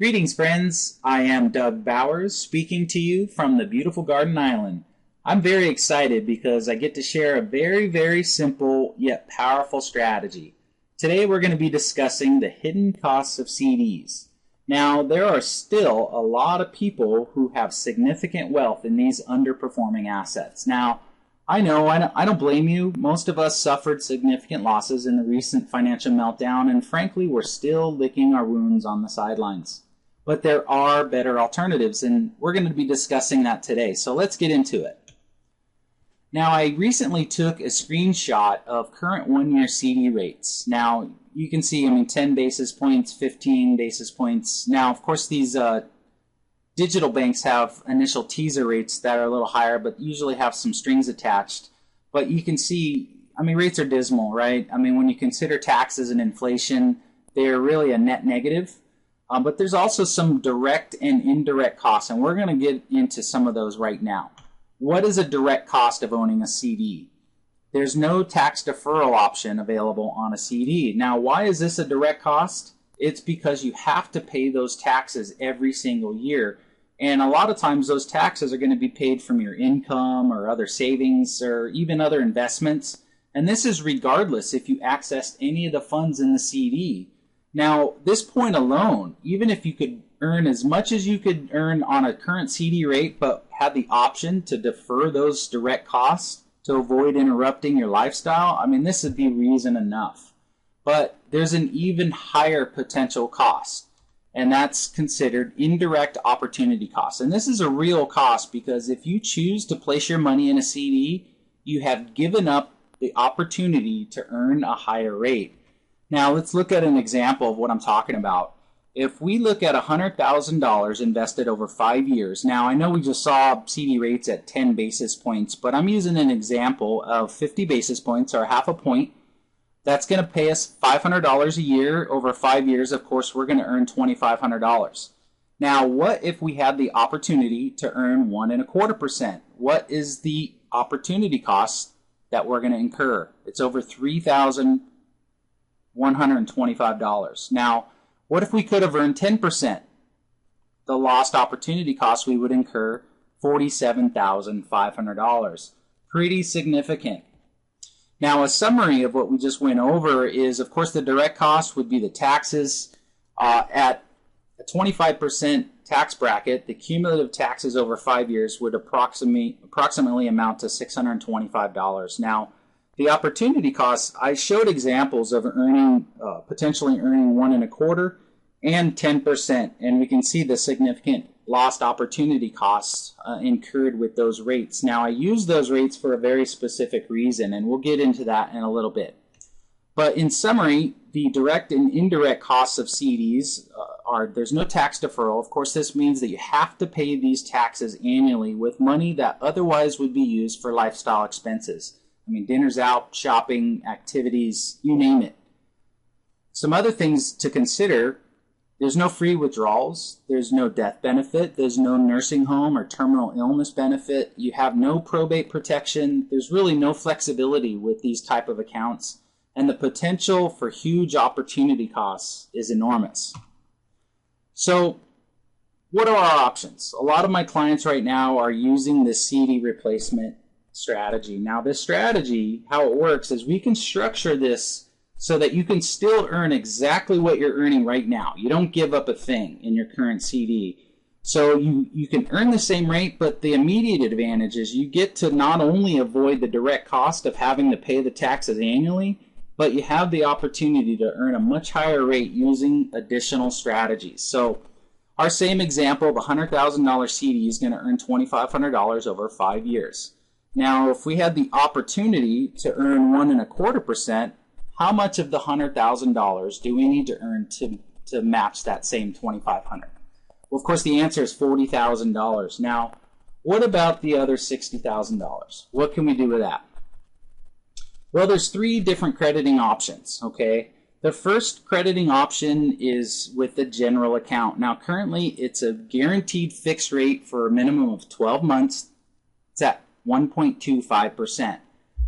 Greetings, friends. I am Doug Bowers, speaking to you from the beautiful Garden Island. I'm very excited because I get to share a very simple yet powerful strategy. Today we're going to be discussing the hidden costs of CDs. Now, there are still a lot of people who have significant wealth in these underperforming assets. Now, I know, I don't blame you. Most of us suffered significant losses in the recent financial meltdown, and frankly, we're still licking our wounds on the sidelines. But there are better alternatives, and we're going to be discussing that today. So let's get into it. Now, I recently took a screenshot of current one-year CD rates. Now, you can see, 10 basis points, 15 basis points. Now, of course, these digital banks have initial teaser rates that are a little higher, but usually have some strings attached. But you can see, rates are dismal, right? When you consider taxes and inflation, they're really a net negative. But there's also some direct and indirect costs, and we're going to get into some of those right now. What is a direct cost of owning a CD? There's no tax deferral option available on a CD. Now, why is this a direct cost? It's because you have to pay those taxes every single year. And a lot of times those taxes are going to be paid from your income or other savings or even other investments. And this is regardless if you accessed any of the funds in the CD. Now, this point alone, even if you could earn as much as you could earn on a current CD rate, but had the option to defer those direct costs to avoid interrupting your lifestyle, this would be reason enough. But there's an even higher potential cost, and that's considered indirect opportunity cost. And this is a real cost because if you choose to place your money in a CD, you have given up the opportunity to earn a higher rate. Now, let's look at an example of what I'm talking about. If we look at $100,000 invested over 5 years, now I know we just saw CD rates at 10 basis points, but I'm using an example of 50 basis points or half a point. That's going to pay us $500 a year over 5 years. Of course, we're going to earn $2,500. Now, what if we had the opportunity to earn 1.25%? What is the opportunity cost that we're going to incur? It's over $3,125. Now, what if we could have earned 10%? The lost opportunity cost we would incur $47,500. Pretty significant. Now, a summary of what we just went over is, of course, the direct cost would be the taxes. At a 25% tax bracket, the cumulative taxes over 5 years would approximately amount to $625. Now, the opportunity costs, I showed examples of potentially earning 1.25% and 10%, and we can see the significant lost opportunity costs incurred with those rates. Now, I use those rates for a very specific reason, and we'll get into that in a little bit. But in summary, the direct and indirect costs of CDs there's no tax deferral. Of course, this means that you have to pay these taxes annually with money that otherwise would be used for lifestyle expenses. Dinners out, shopping, activities, you name it. Some other things to consider: there's no free withdrawals, there's no death benefit, there's no nursing home or terminal illness benefit, you have no probate protection, there's really no flexibility with these type of accounts, and the potential for huge opportunity costs is enormous. So, what are our options? A lot of my clients right now are using this CD replacement strategy. Now, this strategy, how it works is we can structure this so that you can still earn exactly what you're earning right now. You don't give up a thing in your current CD. So you can earn the same rate, but the immediate advantage is you get to not only avoid the direct cost of having to pay the taxes annually, but you have the opportunity to earn a much higher rate using additional strategies. So our same example, the $100,000 CD is going to earn $2,500 over 5 years. Now, if we had the opportunity to earn 1.25%, how much of the $100,000 do we need to earn to match that same $2,500? Well, of course, the answer is $40,000. Now, what about the other $60,000? What can we do with that? Well, there's 3 different crediting options, okay? The first crediting option is with the general account. Now, currently, it's a guaranteed fixed rate for a minimum of 12 months. It's at 1.25%.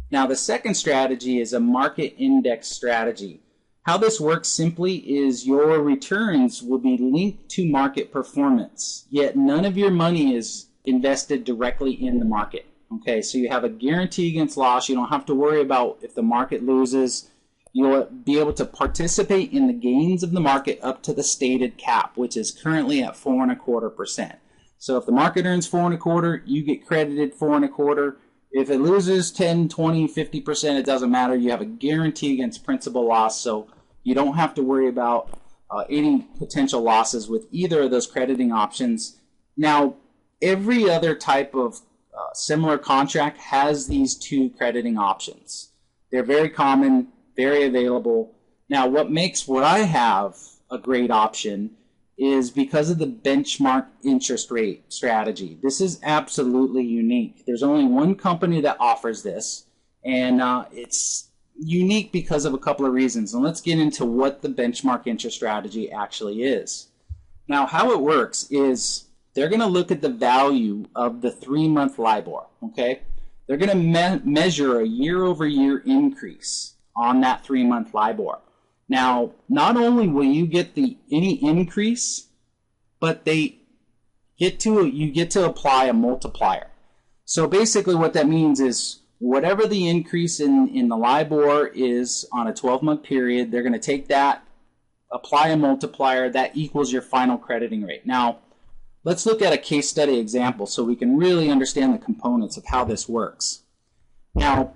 Now, the second strategy is a market index strategy. How this works simply is your returns will be linked to market performance, yet none of your money is invested directly in the market. Okay, so you have a guarantee against loss. You don't have to worry about if the market loses. You'll be able to participate in the gains of the market up to the stated cap, which is currently at 4.25%. So if the market earns 4.25%, you get credited 4.25%. If it loses 10, 20, 50%, it doesn't matter. You have a guarantee against principal loss, so you don't have to worry about any potential losses with either of those crediting options. Now, every other type of similar contract has these two crediting options. They're very common, very available. Now, what makes what I have a great option is because of the benchmark interest rate strategy. This is absolutely unique. There's only one company that offers this, and it's unique because of a couple of reasons. And let's get into what the benchmark interest strategy actually is. Now, how it works is they're going to look at the value of the 3-month LIBOR, okay? They're going to measure a year-over-year increase on that 3-month LIBOR. Now, not only will you get any increase, but you get to apply a multiplier. So basically what that means is whatever the increase in the LIBOR is on a 12-month period, they're going to take that, apply a multiplier, that equals your final crediting rate. Now, let's look at a case study example so we can really understand the components of how this works. Now,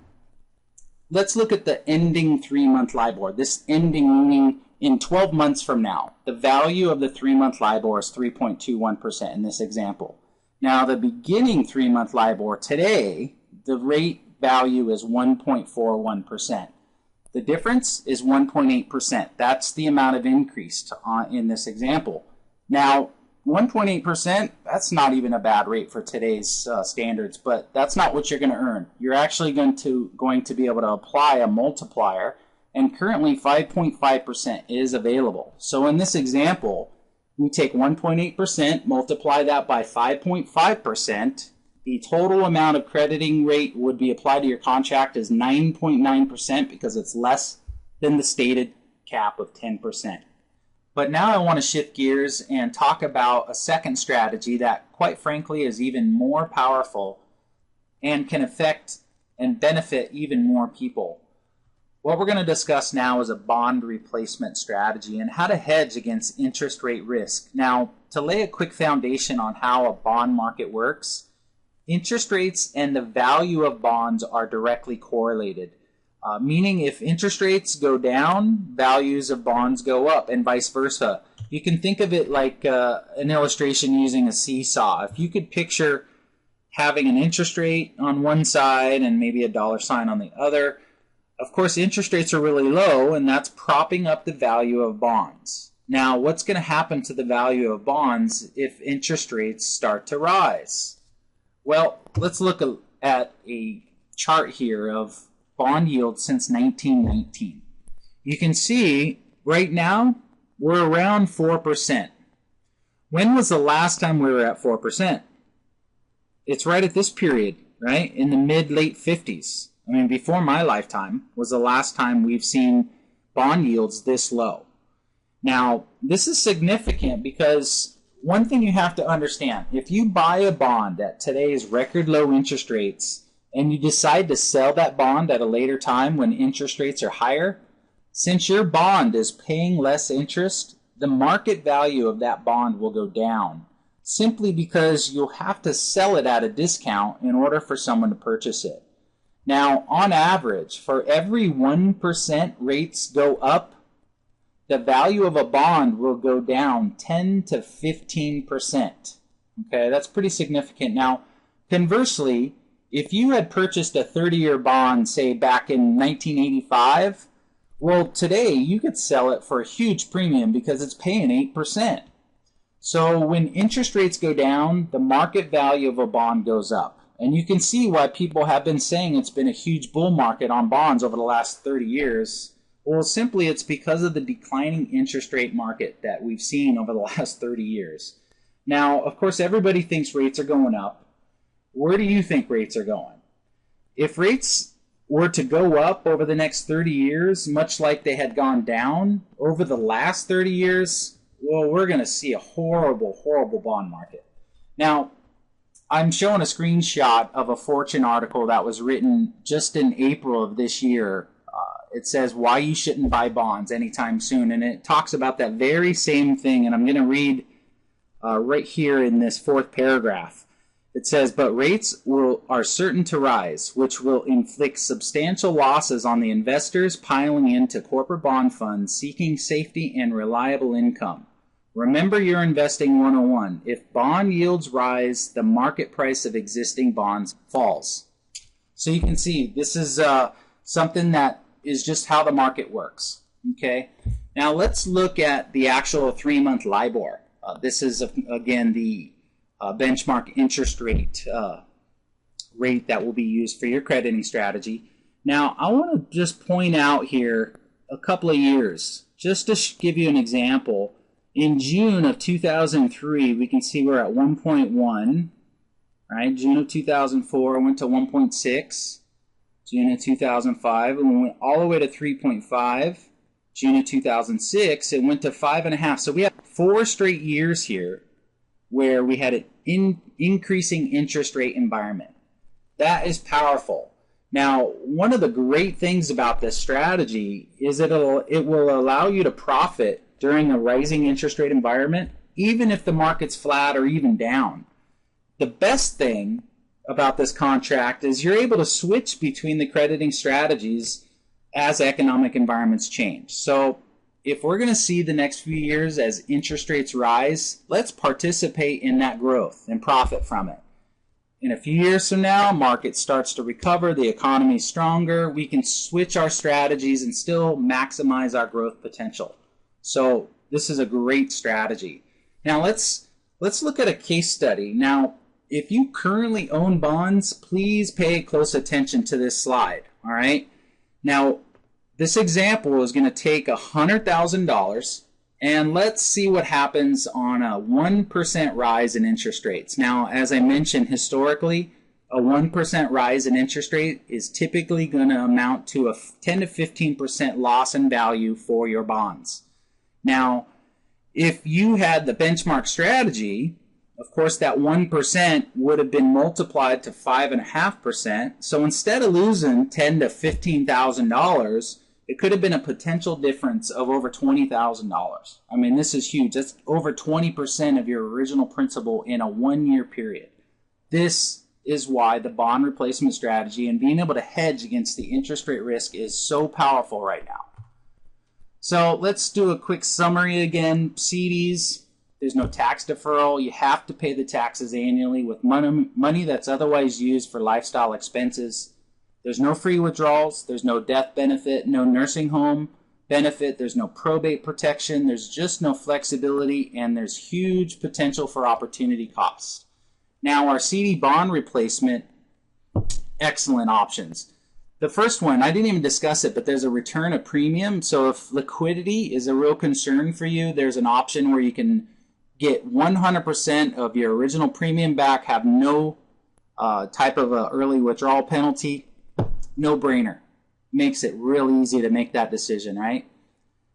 let's look at the ending 3-month LIBOR. This ending meaning in 12 months from now, the value of the 3-month LIBOR is 3.21% in this example. Now, the beginning 3-month LIBOR today, the rate value is 1.41%. The difference is 1.8%. That's the amount of increase in this example. Now, 1.8%, that's not even a bad rate for today's standards, but that's not what you're going to earn. You're actually going to be able to apply a multiplier, and currently 5.5% is available. So in this example, we take 1.8%, multiply that by 5.5%. The total amount of crediting rate would be applied to your contract is 9.9% because it's less than the stated cap of 10%. But now I want to shift gears and talk about a second strategy that, quite frankly, is even more powerful and can affect and benefit even more people. What we're going to discuss now is a bond replacement strategy and how to hedge against interest rate risk. Now, to lay a quick foundation on how a bond market works, interest rates and the value of bonds are directly correlated. Meaning if interest rates go down, values of bonds go up, and vice versa. You can think of it like an illustration using a seesaw. If you could picture having an interest rate on one side and maybe a dollar sign on the other, of course interest rates are really low, and that's propping up the value of bonds. Now, what's going to happen to the value of bonds if interest rates start to rise? Well, let's look at a chart here of bond yield since 1919. You can see right now we're around 4%. When was the last time we were at 4%? It's right at this period, right? In the mid-late 50s. I mean, before my lifetime was the last time we've seen bond yields this low. Now, this is significant because one thing you have to understand, if you buy a bond at today's record low interest rates, and you decide to sell that bond at a later time when interest rates are higher, since your bond is paying less interest, the market value of that bond will go down, simply because you'll have to sell it at a discount in order for someone to purchase it. Now, on average, for every 1% rates go up, the value of a bond will go down 10 to 15%. Okay, that's pretty significant. Now, conversely, if you had purchased a 30-year bond, say back in 1985, well, today you could sell it for a huge premium because it's paying 8%. So when interest rates go down, the market value of a bond goes up. And you can see why people have been saying it's been a huge bull market on bonds over the last 30 years. Well, simply it's because of the declining interest rate market that we've seen over the last 30 years. Now, of course, everybody thinks rates are going up. Where do you think rates are going? If rates were to go up over the next 30 years, much like they had gone down over the last 30 years, well, we're going to see a horrible, horrible bond market. Now, I'm showing a screenshot of a Fortune article that was written just in April of this year. It says why you shouldn't buy bonds anytime soon, and it talks about that very same thing, and I'm going to read right here in this fourth paragraph. It says, but rates are certain to rise, which will inflict substantial losses on the investors piling into corporate bond funds seeking safety and reliable income. Remember your investing 101. If bond yields rise, the market price of existing bonds falls. So you can see this is something that is just how the market works. Okay. Now let's look at the actual 3-month LIBOR. This is, again, the benchmark interest rate that will be used for your crediting strategy. Now, I want to just point out here a couple of years, just to give you an example. In June of 2003, we can see we're at 1.1, right? June of 2004 went to 1.6. June of 2005, and we went all the way to 3.5. June of 2006, it went to 5.5. So we have 4 straight years here where we had an increasing interest rate environment. That is powerful. Now, one of the great things about this strategy is it will allow you to profit during a rising interest rate environment, even if the market's flat or even down. The best thing about this contract is you're able to switch between the crediting strategies as economic environments change. So if we're going to see the next few years as interest rates rise, let's participate in that growth and profit from it. In a few years from now, market starts to recover, the economy's stronger, we can switch our strategies and still maximize our growth potential. So this is a great strategy. Now let's look at a case study. Now, if you currently own bonds, please pay close attention to this slide, all right? Now, this example is going to take $100,000, and let's see what happens on a 1% rise in interest rates. Now, as I mentioned, historically, a 1% rise in interest rate is typically going to amount to a 10 to 15% loss in value for your bonds. Now, if you had the benchmark strategy, of course, that 1% would have been multiplied to 5.5%. So instead of losing $10,000 to $15,000, it could have been a potential difference of over $20,000. I mean, this is huge. That's over 20% of your original principal in a 1-year period. This is why the bond replacement strategy and being able to hedge against the interest rate risk is so powerful right now. So let's do a quick summary again. CDs. There's no tax deferral. You have to pay the taxes annually with money that's otherwise used for lifestyle expenses. There's no free withdrawals. There's no death benefit, no nursing home benefit. There's no probate protection. There's just no flexibility, and there's huge potential for opportunity costs. Now, our CD bond replacement, excellent options. The first one, I didn't even discuss it, but there's a return of premium. So if liquidity is a real concern for you, there's an option where you can get 100% of your original premium back, have no type of early withdrawal penalty. No brainer. Makes it real easy to make that decision, right?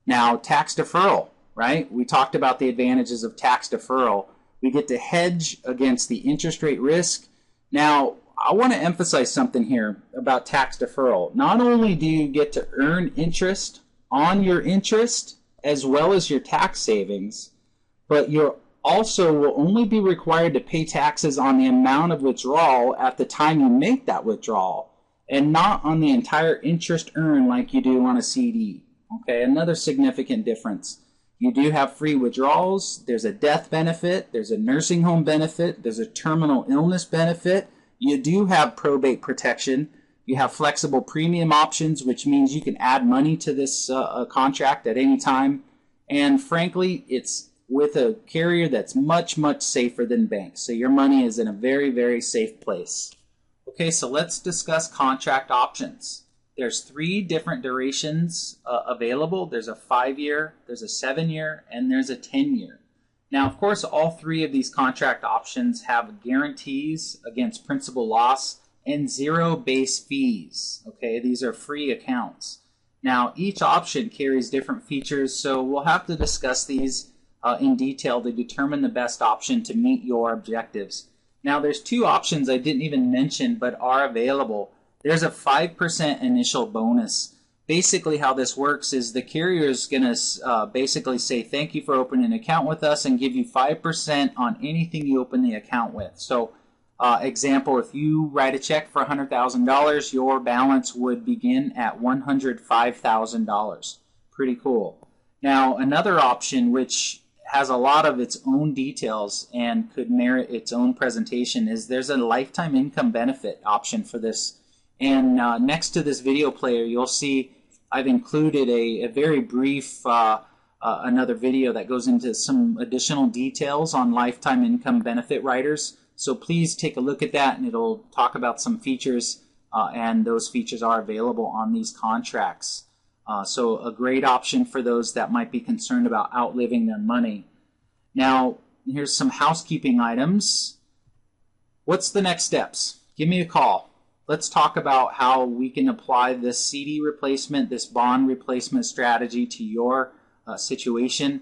Now, tax deferral, right? We talked about the advantages of tax deferral. We get to hedge against the interest rate risk. Now, I want to emphasize something here about tax deferral. Not only do you get to earn interest on your interest as well as your tax savings, but you also will only be required to pay taxes on the amount of withdrawal at the time you make that withdrawal, and not on the entire interest earned like you do on a CD. Okay, another significant difference. You do have free withdrawals. There's a death benefit. There's a nursing home benefit. There's a terminal illness benefit. You do have probate protection. You have flexible premium options, which means you can add money to this contract at any time. And frankly, it's with a carrier that's much, much safer than banks. So your money is in a very, very safe place. Okay, so let's discuss contract options. There's 3 different durations available. There's a 5-year, there's a 7-year, and there's a 10-year. Now, of course, all 3 of these contract options have guarantees against principal loss and 0 base fees. Okay, these are free accounts. Now, each option carries different features, so we'll have to discuss these in detail to determine the best option to meet your objectives. Now, there's 2 options I didn't even mention but are available. There's a 5% initial bonus. Basically, how this works is the carrier is going to basically say thank you for opening an account with us and give you 5% on anything you open the account with. So, example, if you write a check for $100,000, your balance would begin at $105,000. Pretty cool. Now, another option, which has a lot of its own details and could merit its own presentation, is there's a lifetime income benefit option for this. And next to this video player, you'll see I've included a very brief another video that goes into some additional details on lifetime income benefit riders. So please take a look at that, and it'll talk about some features, and those features are available on these contracts. So a great option for those that might be concerned about outliving their money. Now, here's some housekeeping items. What's the next steps? Give me a call. Let's talk about how we can apply this CD replacement, this bond replacement strategy to your situation.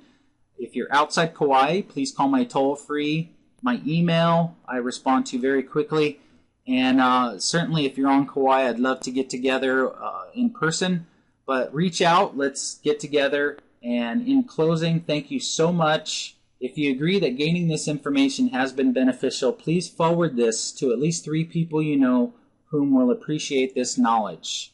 If you're outside Kauai, please call my toll-free, my email. I respond to very quickly. And certainly if you're on Kauai, I'd love to get together in person. But reach out, let's get together. And in closing, thank you so much. If you agree that gaining this information has been beneficial, please forward this to at least 3 people you know whom will appreciate this knowledge.